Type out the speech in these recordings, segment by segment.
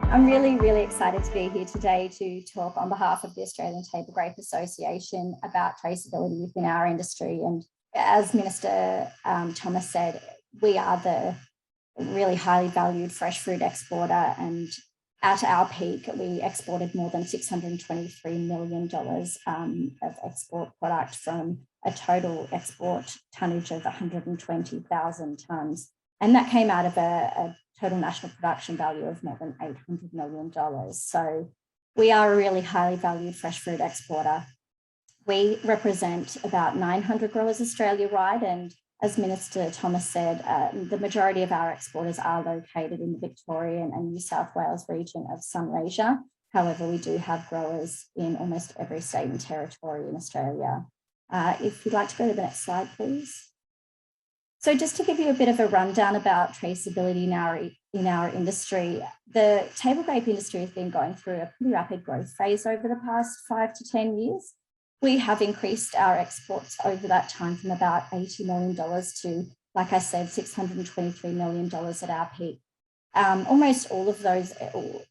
I'm really excited to be here today to talk on behalf of the Australian Table Grape Association about traceability within our industry. And as Minister Thomas said, we are the really highly valued fresh fruit exporter, and at our peak, we exported more than $623 million of export product from a total export tonnage of 120,000 tonnes. And that came out of a total national production value of more than $800 million. So we are a really highly valued fresh fruit exporter. We represent about 900 growers Australia-wide, and as Minister Thomas said, the majority of our exporters are located in the Victorian and New South Wales region of Sunraysia. However, we do have growers in almost every state and territory in Australia. If you'd like to go to the next slide, please. So just to give you a bit of a rundown about traceability in our industry, the table grape industry has been going through a pretty rapid growth phase over the past 5 to 10 years. We have increased our exports over that time from about $80 million to, like I said, $623 million at our peak. Almost all of those,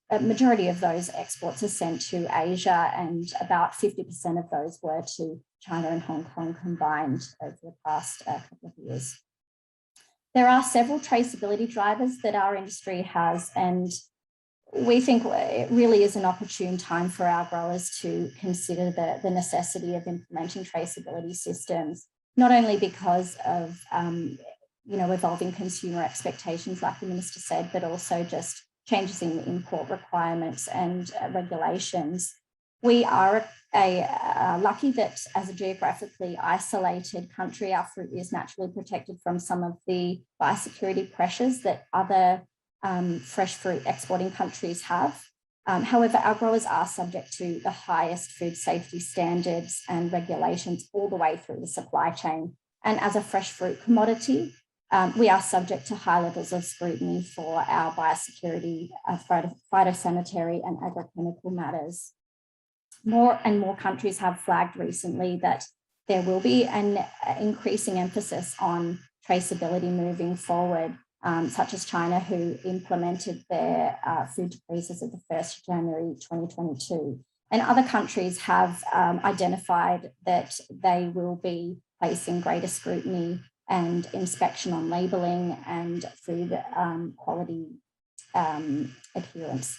a majority of those exports are sent to Asia, and about 50% of those were to China and Hong Kong combined over the past couple of years. There are several traceability drivers that our industry has, and we think it really is an opportune time for our growers to consider the necessity of implementing traceability systems, not only because of evolving consumer expectations, like the Minister said, but also just changes in import requirements and regulations. We are lucky that as a geographically isolated country, our fruit is naturally protected from some of the biosecurity pressures that other fresh fruit exporting countries have. However, our growers are subject to the highest food safety standards and regulations all the way through the supply chain. And as a fresh fruit commodity, we are subject to high levels of scrutiny for our biosecurity, phytosanitary and agrochemical matters. More and more countries have flagged recently that there will be an increasing emphasis on traceability moving forward, such as China, who implemented their food to freeze as of the 1st of January 2022. And other countries have identified that they will be placing greater scrutiny and inspection on labelling and food quality adherence.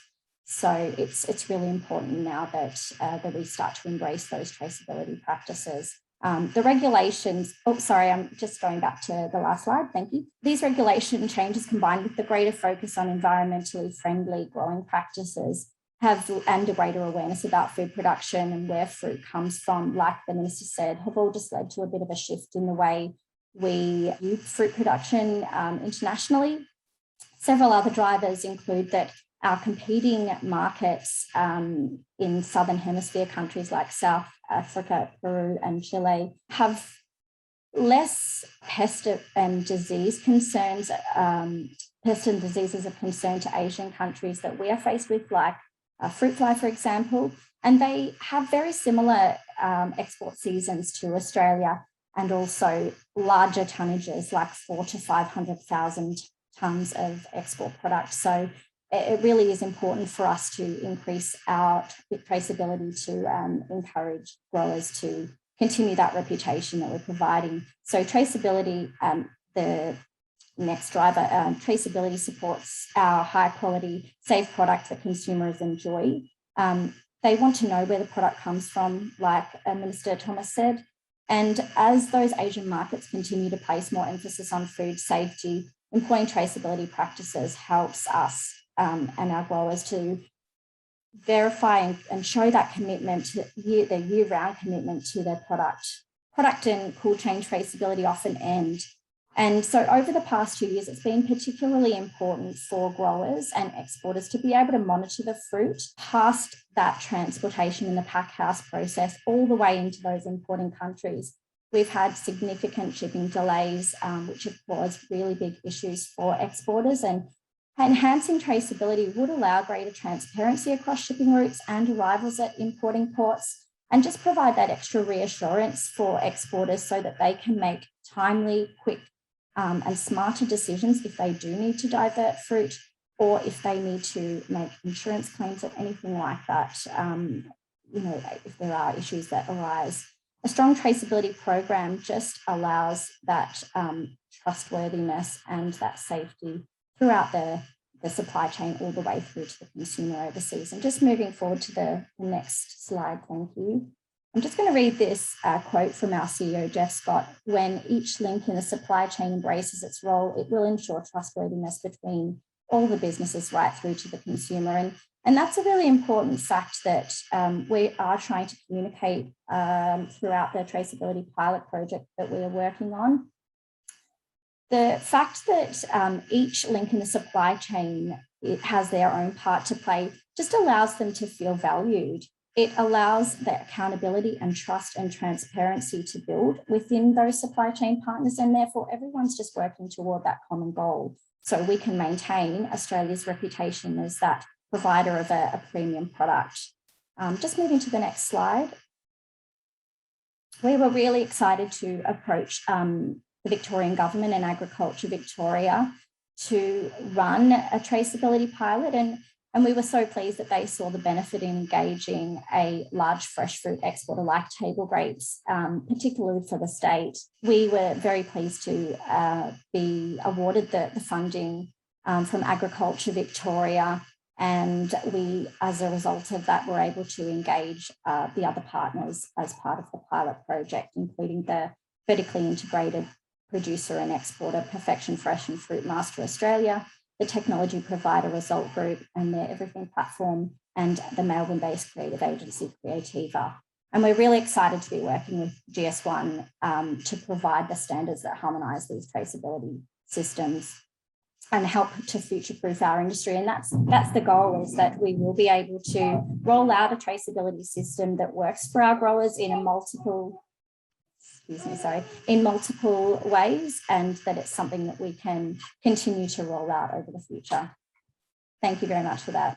So it's really important now that we start to embrace those traceability practices. The regulations, I'm just going back to the last slide, thank you. These regulation changes, combined with the greater focus on environmentally friendly growing practices, and a greater awareness about food production and where fruit comes from, like the Minister said, have all just led to a bit of a shift in the way we view fruit production internationally. Several other drivers include that our competing markets in Southern Hemisphere countries like South Africa, Peru, and Chile have less pest and disease concerns, pest and diseases of concern to Asian countries that we are faced with, like fruit fly, for example, and they have very similar export seasons to Australia, and also larger tonnages like 400,000 to 500,000 tonnes of export product. So it really is important for us to increase our traceability to encourage growers to continue that reputation that we're providing. So traceability, the next driver, traceability supports our high quality, safe product that consumers enjoy. They want to know where the product comes from, like Minister Thomas said. And as those Asian markets continue to place more emphasis on food safety, employing traceability practices helps us and our growers to verify and show that commitment, their year-round commitment to their product. Product and cool chain traceability often end. And so over the past 2 years, it's been particularly important for growers and exporters to be able to monitor the fruit past that transportation in the pack house process all the way into those importing countries. We've had significant shipping delays, which have caused really big issues for exporters, and enhancing traceability would allow greater transparency across shipping routes and arrivals at importing ports, and just provide that extra reassurance for exporters so that they can make timely, quick, and smarter decisions if they do need to divert fruit or if they need to make insurance claims or anything like that, if there are issues that arise. A strong traceability program just allows that trustworthiness and that safety throughout the supply chain all the way through to the consumer overseas. And just moving forward to the next slide, thank you. I'm just going to read this quote from our CEO, Jeff Scott. When each link in the supply chain embraces its role, it will ensure trustworthiness between all the businesses right through to the consumer. And that's a really important fact that we are trying to communicate throughout the traceability pilot project that we are working on. The fact that each link in the supply chain, it has their own part to play, just allows them to feel valued. It allows the accountability and trust and transparency to build within those supply chain partners, and therefore everyone's just working toward that common goal. So we can maintain Australia's reputation as that provider of a premium product. Just moving to the next slide. We were really excited to approach the Victorian Government and Agriculture Victoria to run a traceability pilot, and we were so pleased that they saw the benefit in engaging a large fresh fruit exporter like table grapes, particularly for the state. We were very pleased to be awarded the funding from Agriculture Victoria, and we, as a result of that, were able to engage the other partners as part of the pilot project, including the vertically integrated producer and exporter Perfection Fresh and Fruit Master Australia, the technology provider Result Group and their Everything platform, and the Melbourne-based creative agency Creativa. And we're really excited to be working with GS1 to provide the standards that harmonise these traceability systems and help to future-proof our industry. And that's the goal, is that we will be able to roll out a traceability system that works for our growers in multiple ways, and that it's something that we can continue to roll out over the future. Thank you very much for that.